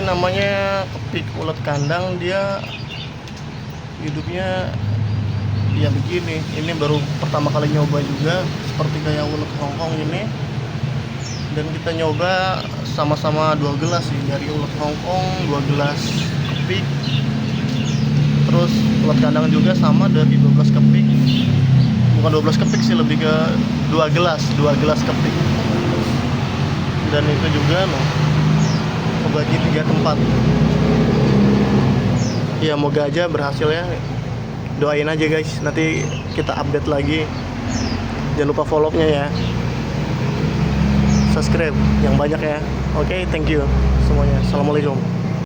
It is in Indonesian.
namanya kepik ulet kandang. Dia hidupnya ya begini. Ini baru pertama kali nyoba juga, seperti kayak ulet Hongkong ini. Dan kita nyoba sama-sama 2 gelas sih, dari ulet Hongkong 2 gelas kepik, terus ulet kandang juga sama dari 12 kepik. Bukan 12 kepik sih, lebih ke 2 gelas kepik. Dan itu juga kebagi 3 tempat. Ya moga aja berhasil ya. Doain aja guys, nanti kita update lagi. Jangan lupa follow-nya ya, subscribe yang banyak ya. Oke, thank you semuanya. Assalamualaikum.